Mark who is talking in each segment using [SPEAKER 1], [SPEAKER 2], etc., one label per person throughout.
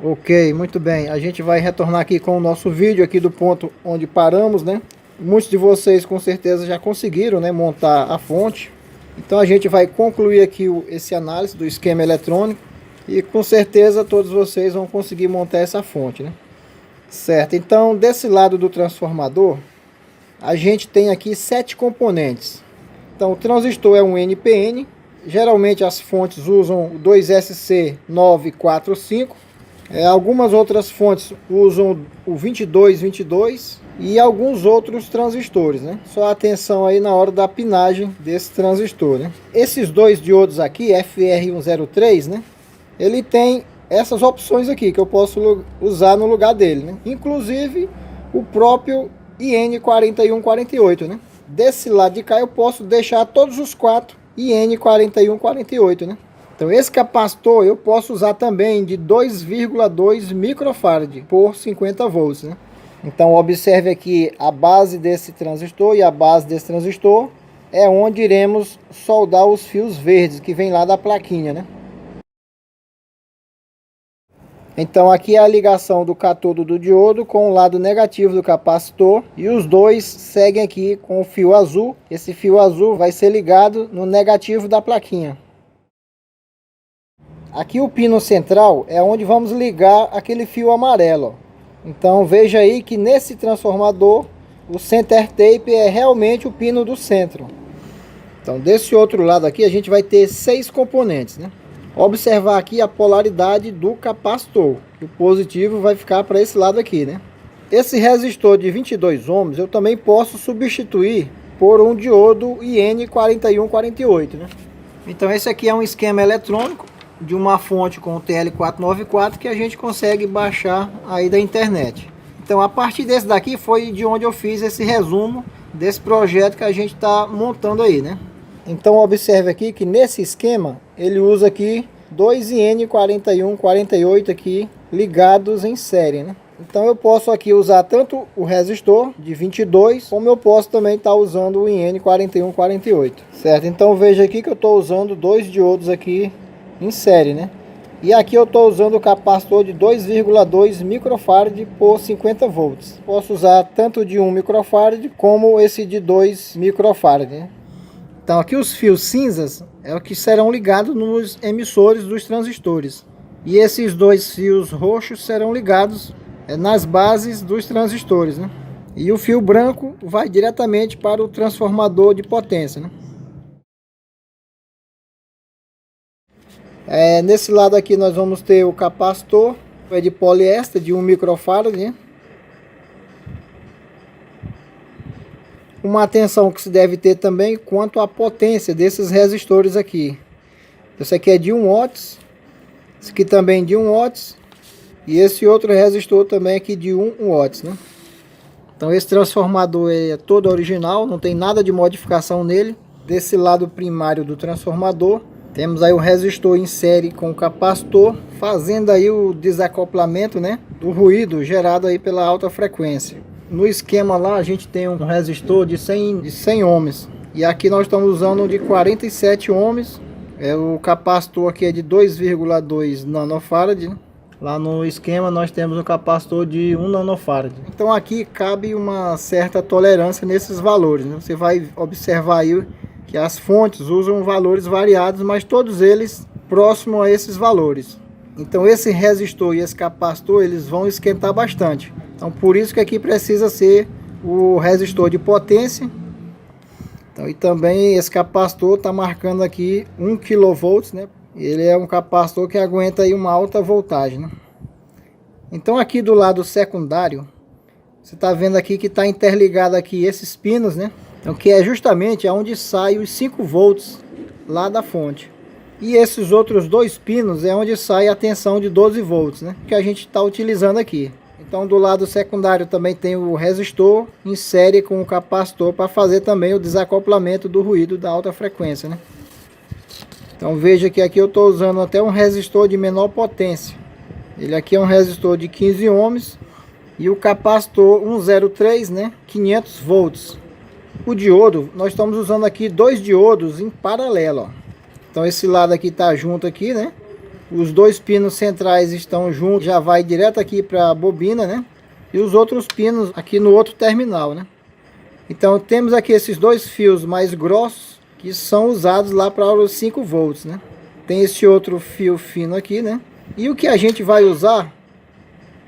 [SPEAKER 1] Ok, muito bem. A gente vai retornar aqui com o nosso vídeo aqui do ponto onde paramos, né? Muitos de vocês com certeza já conseguiram, né, montar a fonte. Então a gente vai concluir aqui esse análise do esquema eletrônico e com certeza todos vocês vão conseguir montar essa fonte, né? Certo, então desse lado do transformador, a gente tem aqui 7 componentes. Então o transistor é um NPN, geralmente as fontes usam o 2SC945. Algumas outras fontes usam o 2222 e alguns outros transistores, né? Só atenção aí na hora da pinagem desse transistor, né? Esses dois diodos aqui, FR103, né? Ele tem essas opções aqui que eu posso usar no lugar dele, né? Inclusive o próprio IN4148, né? Desse lado de cá eu posso deixar todos os 4 IN4148, né? Então esse capacitor eu posso usar também de 2,2 microfarad por 50 volts, né? Então observe aqui a base desse transistor e a base desse transistor é onde iremos soldar os fios verdes que vem lá da plaquinha, né? Então aqui é a ligação do cátodo do diodo com o lado negativo do capacitor e os dois seguem aqui com o fio azul. Esse fio azul vai ser ligado no negativo da plaquinha. Aqui o pino central é onde vamos ligar aquele fio amarelo. Então veja aí que nesse transformador o center tape é realmente o pino do centro. Então desse outro lado aqui a gente vai ter 6 componentes, né? Observar aqui a polaridade do capacitor. O positivo vai ficar para esse lado aqui, né? Esse resistor de 22 ohms eu também posso substituir por um diodo IN4148, né? Então esse aqui é um esquema eletrônico de uma fonte com o TL494 que a gente consegue baixar aí da internet. Então a partir desse daqui foi de onde eu fiz esse resumo desse projeto que a gente está montando aí, né? Então observe aqui que nesse esquema ele usa aqui 2 IN4148 aqui ligados em série, né? Então eu posso aqui usar tanto o resistor de 22, como eu posso também estar usando o IN4148, certo? Então veja aqui que eu estou usando 2 diodos aqui em série, né? E aqui eu estou usando o capacitor de 2,2 microfarad por 50 volts. Posso usar tanto de 1 microfarad como esse de 2 microfarad, né? Então aqui os fios cinzas é o que serão ligados nos emissores dos transistores. E esses 2 fios roxos serão ligados nas bases dos transistores, né? E o fio branco vai diretamente para o transformador de potência, né? Nesse lado aqui nós vamos ter o capacitor de poliéster de 1 microfarad, né? Uma atenção que se deve ter também quanto à potência desses resistores aqui. Esse aqui é de 1 watts, esse aqui também de 1 watts e esse outro resistor também aqui de 1 watts, né? Então esse transformador é todo original, não tem nada de modificação nele. Desse lado primário do transformador temos aí o resistor em série com o capacitor, fazendo aí o desacoplamento, né, do ruído gerado aí pela alta frequência. No esquema lá a gente tem um resistor de 100 ohms. E aqui nós estamos usando de 47 ohms. O capacitor aqui é de 2,2 nanofarad, né? Lá no esquema nós temos um capacitor de 1 nanofarad. Então aqui cabe uma certa tolerância nesses valores, né? Você vai observar aí que as fontes usam valores variados, mas todos eles próximos a esses valores. Então esse resistor e esse capacitor eles vão esquentar bastante. Então por isso que aqui precisa ser o resistor de potência. Então, e também esse capacitor está marcando aqui 1 kV, né? Ele é um capacitor que aguenta aí uma alta voltagem, né? Então aqui do lado secundário, você está vendo aqui que está interligado aqui esses pinos, né? Então que é justamente onde sai os 5 volts lá da fonte. E esses outros 2 pinos é onde sai a tensão de 12 volts, né? Que a gente está utilizando aqui. Então do lado secundário também tem o resistor em série com o capacitor para fazer também o desacoplamento do ruído da alta frequência, né? Então veja que aqui eu estou usando até um resistor de menor potência. Ele aqui é um resistor de 15 ohms e o capacitor 103, né? 500 volts. O diodo, nós estamos usando aqui 2 diodos em paralelo, ó. Então esse lado aqui está junto aqui, né? Os dois pinos centrais estão juntos, já vai direto aqui para a bobina, né? E os outros pinos aqui no outro terminal, né? Então temos aqui esses dois fios mais grossos que são usados lá para os 5 volts, né? Tem esse outro fio fino aqui, né? E o que a gente vai usar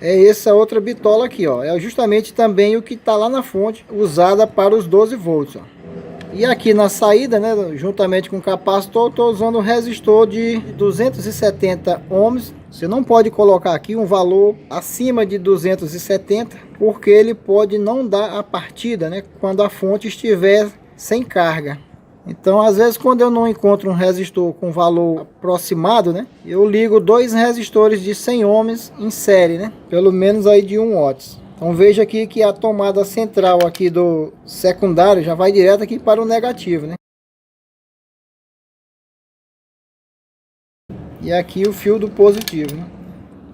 [SPEAKER 1] é essa outra bitola aqui, ó. É justamente também o que está lá na fonte, usada para os 12 volts, ó. E aqui na saída, né, juntamente com o capacitor, estou usando um resistor de 270 ohms. Você não pode colocar aqui um valor acima de 270, porque ele pode não dar a partida, né, quando a fonte estiver sem carga. Então, às vezes, quando eu não encontro um resistor com valor aproximado, né, eu ligo dois resistores de 100 ohms em série, né, pelo menos aí de 1 watts. Então veja aqui que a tomada central aqui do secundário já vai direto aqui para o negativo, né? E aqui o fio do positivo, né?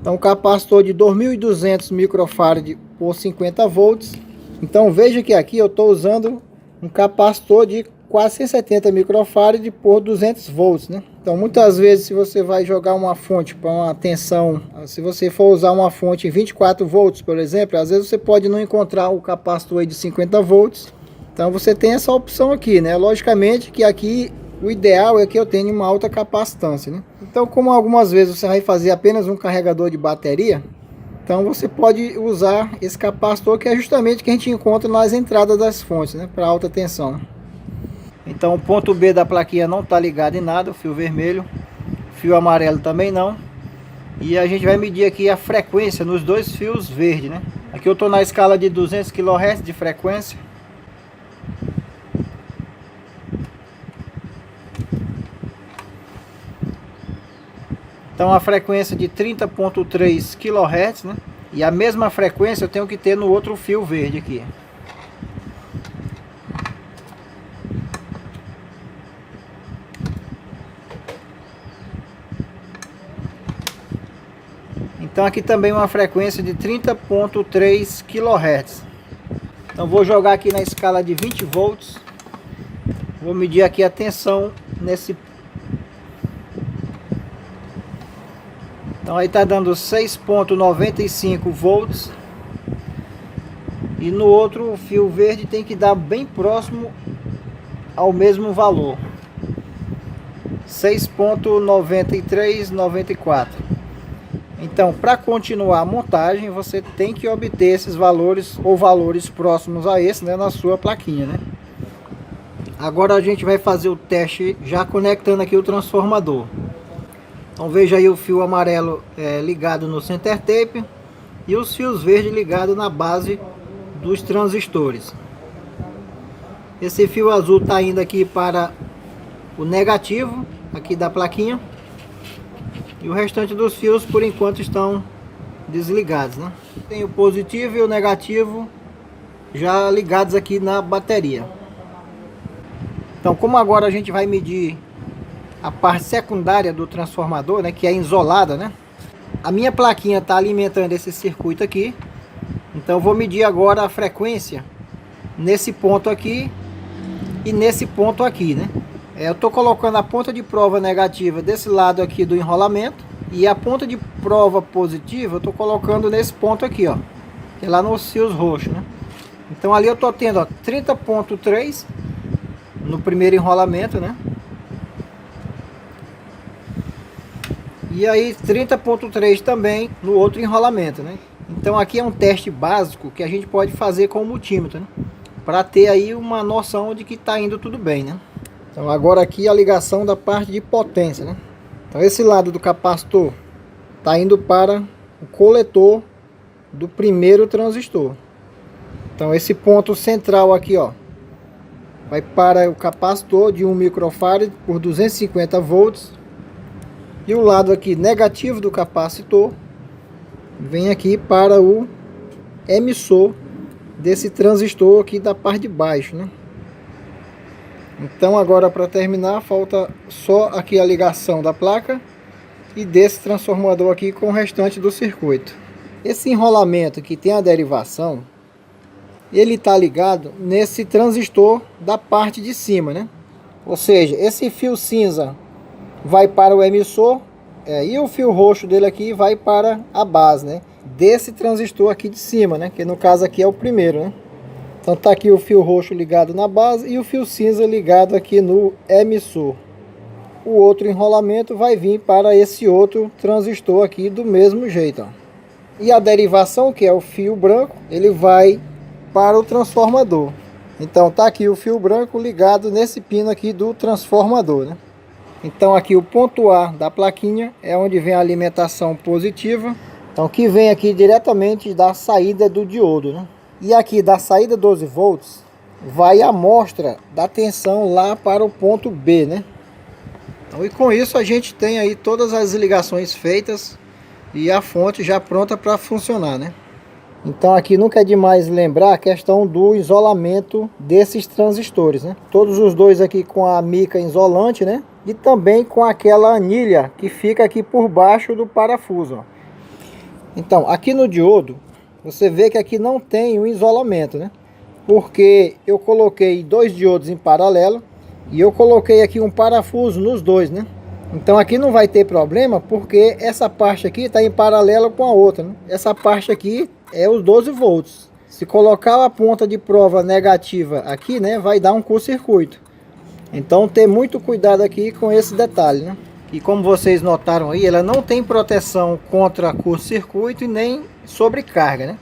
[SPEAKER 1] Então capacitor de 2200 microfarad por 50 volts. Então veja que aqui eu estou usando um capacitor de 470 microfarad por 200 volts, né? Então muitas vezes, se você vai jogar uma fonte para uma tensão, se você for usar uma fonte em 24 volts, por exemplo, às vezes você pode não encontrar o capacitor aí de 50 volts. Então você tem essa opção aqui, né? Logicamente que aqui o ideal é que eu tenha uma alta capacitância, né? Então, como algumas vezes você vai fazer apenas um carregador de bateria, então você pode usar esse capacitor, que é justamente o que a gente encontra nas entradas das fontes, né? Para alta tensão. Então o ponto B da plaquinha não está ligado em nada, o fio vermelho, fio amarelo também não. E a gente vai medir aqui a frequência nos dois fios verdes, né? Aqui eu estou na escala de 200 kHz de frequência. Então a frequência de 30.3 kHz, né? E a mesma frequência eu tenho que ter no outro fio verde aqui. Então aqui também uma frequência de 30.3 kHz. Então vou jogar aqui na escala de 20 volts. Vou medir aqui a tensão nesse. Então aí tá dando 6.95 volts. E no outro fio verde tem que dar bem próximo ao mesmo valor. 6.9394. Então, para continuar a montagem, você tem que obter esses valores ou valores próximos a esse, né, na sua plaquinha, né? Agora a gente vai fazer o teste já conectando aqui o transformador. Então veja aí o fio amarelo ligado no center tape e os fios verdes ligados na base dos transistores. Esse fio azul está indo aqui para o negativo aqui da plaquinha. E o restante dos fios, por enquanto, estão desligados, né? Tem o positivo e o negativo já ligados aqui na bateria. Então, como agora a gente vai medir a parte secundária do transformador, né, que é isolada, né? A minha plaquinha está alimentando esse circuito aqui. Então, eu vou medir agora a frequência nesse ponto aqui e nesse ponto aqui, né? Eu estou colocando a ponta de prova negativa desse lado aqui do enrolamento. E a ponta de prova positiva eu estou colocando nesse ponto aqui, ó. Que é lá nos fios roxos, né? Então ali eu estou tendo 30.3 no primeiro enrolamento, né? E aí 30.3 também no outro enrolamento, né? Então aqui é um teste básico que a gente pode fazer com o multímetro, né? Para ter aí uma noção de que está indo tudo bem, né? Então agora aqui a ligação da parte de potência, né? Então esse lado do capacitor está indo para o coletor do primeiro transistor. Então esse ponto central aqui, ó, vai para o capacitor de 1 microfarad por 250 volts. E o lado aqui negativo do capacitor vem aqui para o emissor desse transistor aqui da parte de baixo, né? Então agora, para terminar, falta só aqui a ligação da placa e desse transformador aqui com o restante do circuito. Esse enrolamento que tem a derivação, ele está ligado nesse transistor da parte de cima, né? Ou seja, esse fio cinza vai para o emissor, E o fio roxo dele aqui vai para a base, né? Desse transistor aqui de cima, né? Que no caso aqui é o primeiro, né? Então tá aqui o fio roxo ligado na base e o fio cinza ligado aqui no emissor. O outro enrolamento vai vir para esse outro transistor aqui do mesmo jeito, ó. E a derivação, que é o fio branco, ele vai para o transformador. Então tá aqui o fio branco ligado nesse pino aqui do transformador, né? Então aqui o ponto A da plaquinha é onde vem a alimentação positiva. Então que vem aqui diretamente da saída do diodo, né? E aqui da saída 12 volts vai a amostra da tensão lá para o ponto B, né? Então, e com isso a gente tem aí todas as ligações feitas e a fonte já pronta para funcionar, né? Então aqui nunca é demais lembrar a questão do isolamento desses transistores, né? Todos os dois aqui com a mica isolante, né? E também com aquela anilha que fica aqui por baixo do parafuso, ó. Então aqui no diodo você vê que aqui não tem o isolamento, né? Porque eu coloquei dois diodos em paralelo e eu coloquei aqui um parafuso nos dois, né? Então aqui não vai ter problema porque essa parte aqui está em paralelo com a outra, né? Essa parte aqui é os 12 volts. Se colocar a ponta de prova negativa aqui, né, vai dar um curto-circuito. Então ter muito cuidado aqui com esse detalhe, né? E como vocês notaram aí, ela não tem proteção contra curto-circuito e nem sobrecarga, né?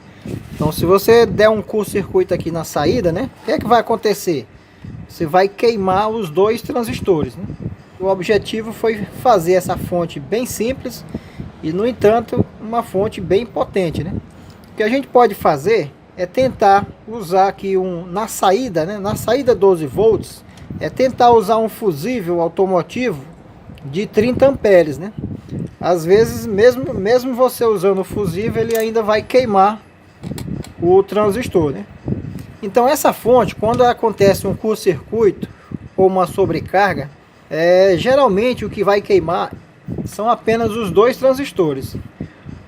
[SPEAKER 1] Então se você der um curto-circuito aqui na saída, né, o que é que vai acontecer? Você vai queimar os dois transistores, né? O objetivo foi fazer essa fonte bem simples e, no entanto, uma fonte bem potente, né? O que a gente pode fazer é tentar usar aqui na saída, né? Na saída 12 volts, é tentar usar um fusível automotivo de 30 amperes, né? Às vezes, mesmo você usando o fusível, ele ainda vai queimar o transistor, né? Então essa fonte, quando acontece um curto-circuito ou uma sobrecarga, geralmente o que vai queimar são apenas os dois transistores.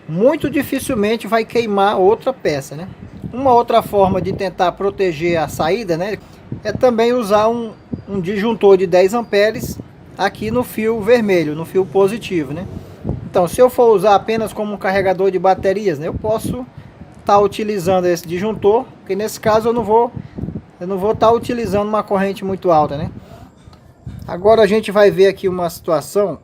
[SPEAKER 1] Muito dificilmente vai queimar outra peça, né? Uma outra forma de tentar proteger a saída, né, é também usar um disjuntor de 10 amperes aqui no fio vermelho, no fio positivo, né? Então se eu for usar apenas como um carregador de baterias, né, eu posso estar utilizando esse disjuntor, porque nesse caso eu não vou estar utilizando uma corrente muito alta, né? Agora a gente vai ver aqui uma situação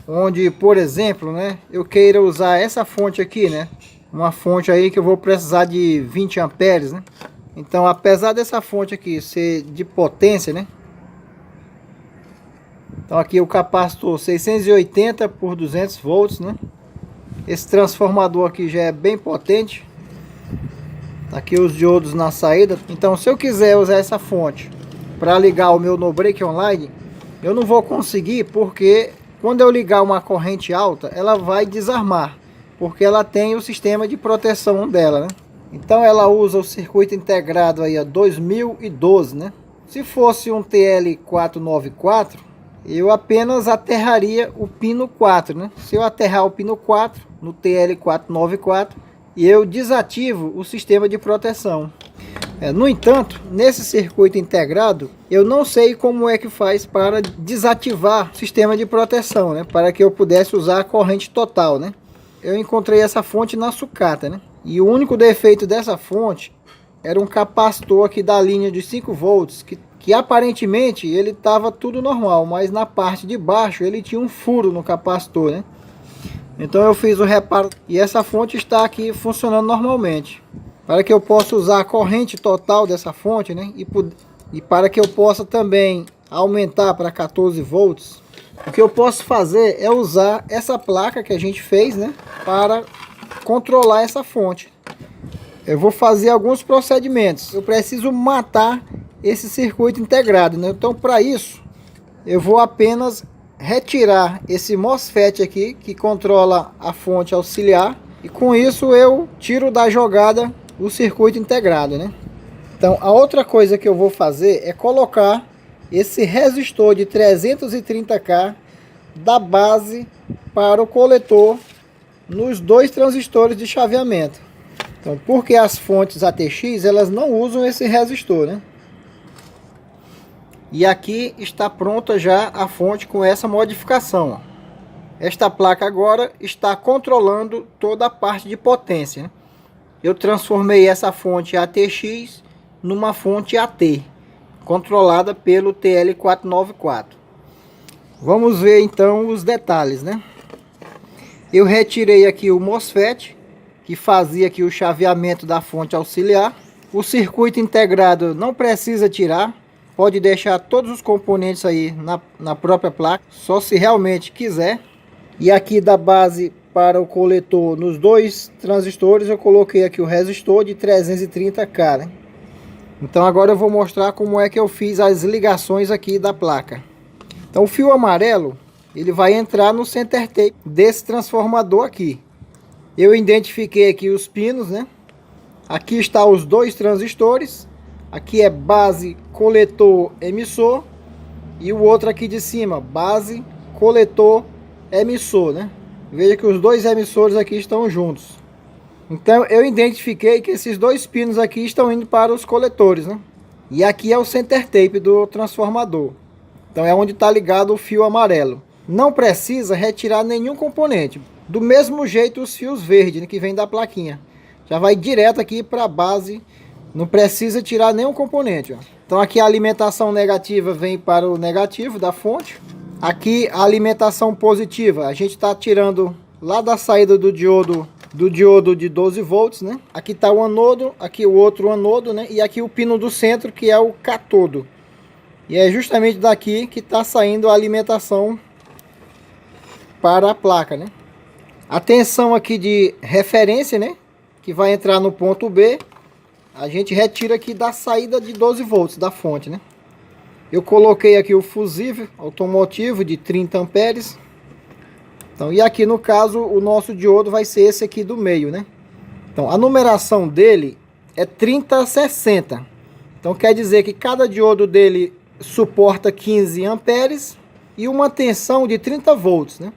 [SPEAKER 1] onde, por exemplo, né, eu queira usar essa fonte aqui, né? Uma fonte aí que eu vou precisar de 20 amperes, né? Então, apesar dessa fonte aqui ser de potência, né? Então aqui o capacitor 680 por 200 volts, né? Esse transformador aqui já é bem potente. Aqui os diodos na saída. Então se eu quiser usar essa fonte para ligar o meu no break online, eu não vou conseguir, porque quando eu ligar uma corrente alta, ela vai desarmar, porque ela tem o sistema de proteção dela, né? Então ela usa o circuito integrado aí a 2012, né? Se fosse um TL494, eu apenas aterraria o pino 4, né? Se eu aterrar o pino 4 no TL494, e eu desativo o sistema de proteção. No entanto, nesse circuito integrado, eu não sei como é que faz para desativar o sistema de proteção, né? Para que eu pudesse usar a corrente total, né? Eu encontrei essa fonte na sucata, né? E o único defeito dessa fonte era um capacitor aqui da linha de 5 volts, que aparentemente ele estava tudo normal, mas na parte de baixo ele tinha um furo no capacitor, né? Então eu fiz o reparo e essa fonte está aqui funcionando normalmente. Para que eu possa usar a corrente total dessa fonte, né? E para que eu possa também aumentar para 14 volts, o que eu posso fazer é usar essa placa que a gente fez, né? Para controlar essa fonte. Eu vou fazer alguns procedimentos. Eu preciso matar esse circuito integrado, né? Então para isso eu vou apenas retirar esse MOSFET aqui que controla a fonte auxiliar, e com isso eu tiro da jogada o circuito integrado, né? Então a outra coisa que eu vou fazer é colocar esse resistor de 330K da base para o coletor nos dois transistores de chaveamento. Então, porque as fontes ATX elas não usam esse resistor, né? E aqui está pronta já a fonte com essa modificação, ó. Esta placa agora está controlando toda a parte de potência, né? Eu transformei essa fonte ATX numa fonte AT, controlada pelo TL494. Vamos ver então os detalhes, né? Eu retirei aqui o MOSFET, que fazia aqui o chaveamento da fonte auxiliar. O circuito integrado não precisa tirar, pode deixar todos os componentes aí na própria placa, só se realmente quiser. E aqui da base para o coletor, nos dois transistores, eu coloquei aqui o resistor de 330K, né? Então agora eu vou mostrar como é que eu fiz as ligações aqui da placa. Então o fio amarelo, ele vai entrar no center tape desse transformador aqui. Eu identifiquei aqui os pinos, né? Aqui está os dois transistores. Aqui é base, coletor, emissor. E o outro aqui de cima, base, coletor, emissor, né? Veja que os dois emissores aqui estão juntos. Então eu identifiquei que esses dois pinos aqui estão indo para os coletores, né? E aqui é o center tape do transformador. Então é onde está ligado o fio amarelo. Não precisa retirar nenhum componente. Do mesmo jeito os fios verdes, né, que vem da plaquinha. Já vai direto aqui para a base. Não precisa tirar nenhum componente, ó. Então aqui a alimentação negativa vem para o negativo da fonte. Aqui a alimentação positiva, a gente está tirando lá da saída do diodo de 12 volts, né? Aqui está o anodo, aqui o outro anodo, né? E aqui o pino do centro, que é o catodo. E é justamente daqui que está saindo a alimentação para a placa, né? A tensão aqui de referência, né? Que vai entrar no ponto B, a gente retira aqui da saída de 12 volts da fonte, né? Eu coloquei aqui o fusível automotivo de 30 amperes. Então, e aqui no caso o nosso diodo vai ser esse aqui do meio, né? Então a numeração dele é 3060. Então quer dizer que cada diodo dele suporta 15 amperes e uma tensão de 30 volts, né?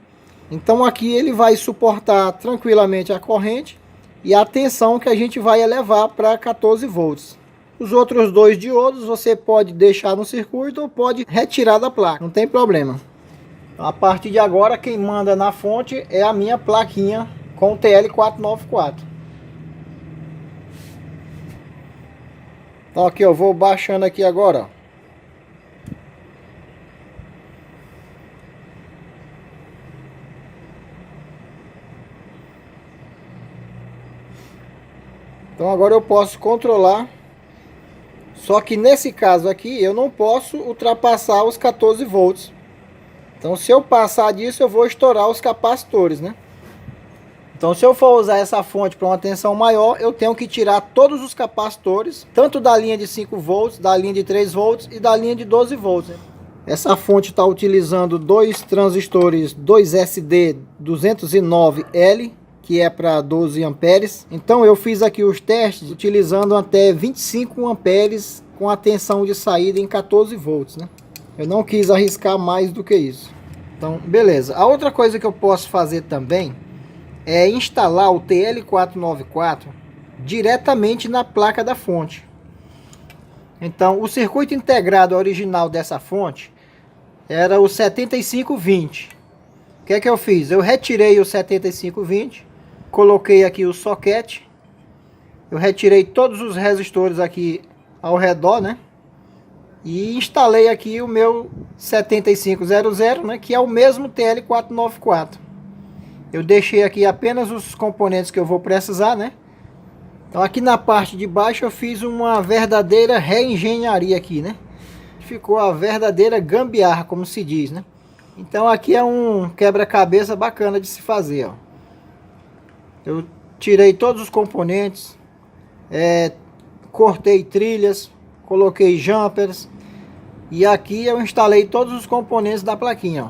[SPEAKER 1] Então aqui ele vai suportar tranquilamente a corrente e a tensão que a gente vai elevar para 14 volts. Os outros dois diodos você pode deixar no circuito ou pode retirar da placa, não tem problema. Então, a partir de agora quem manda na fonte é a minha plaquinha com o TL494. Então aqui eu vou baixando aqui agora, ó. Então agora eu posso controlar, só que nesse caso aqui eu não posso ultrapassar os 14 volts. Então se eu passar disso eu vou estourar os capacitores, né? Então se eu for usar essa fonte para uma tensão maior, eu tenho que tirar todos os capacitores, tanto da linha de 5 volts, da linha de 3 volts e da linha de 12 volts. Né? Essa fonte está utilizando dois transistores 2SD 209L, que é para 12 amperes. Então eu fiz aqui os testes utilizando até 25 amperes com a tensão de saída em 14 volts, né? Eu não quis arriscar mais do que isso. Então, beleza. A outra coisa que eu posso fazer também é instalar o TL494 diretamente na placa da fonte. Então, o circuito integrado original dessa fonte era o 7520. O que é que eu fiz? Eu retirei o 7520, coloquei aqui o soquete, eu retirei todos os resistores aqui ao redor, né? E instalei aqui o meu 7500, né? Que é o mesmo TL494. Eu deixei aqui apenas os componentes que eu vou precisar, né? Então aqui na parte de baixo eu fiz uma verdadeira reengenharia aqui, né? Ficou a verdadeira gambiarra, como se diz, né? Então aqui é um quebra-cabeça bacana de se fazer, ó. Eu tirei todos os componentes, cortei trilhas, coloquei jumpers e aqui eu instalei todos os componentes da plaquinha, ó.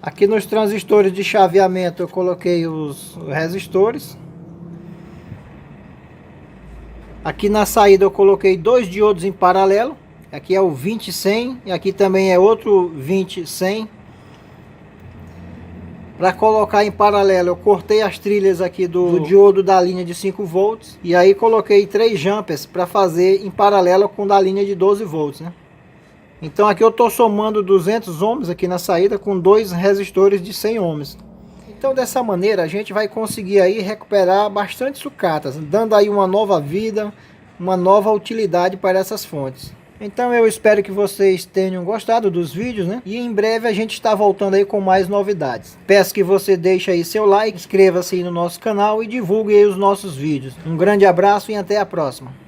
[SPEAKER 1] Aqui nos transistores de chaveamento eu coloquei os resistores. Aqui na saída eu coloquei dois diodos em paralelo. Aqui é o 20-100 e aqui também é outro 20-100. Para colocar em paralelo eu cortei as trilhas aqui do diodo da linha de 5 volts. E aí coloquei 3 jumpers para fazer em paralelo com da linha de 12 volts, né? Então aqui eu estou somando 200 ohms aqui na saída com dois resistores de 100 ohms. Então dessa maneira a gente vai conseguir aí recuperar bastante sucatas, dando aí uma nova vida, uma nova utilidade para essas fontes. Então eu espero que vocês tenham gostado dos vídeos, né? E em breve a gente está voltando aí com mais novidades. Peço que você deixe aí seu like, inscreva-se aí no nosso canal e divulgue aí os nossos vídeos. Um grande abraço e até a próxima.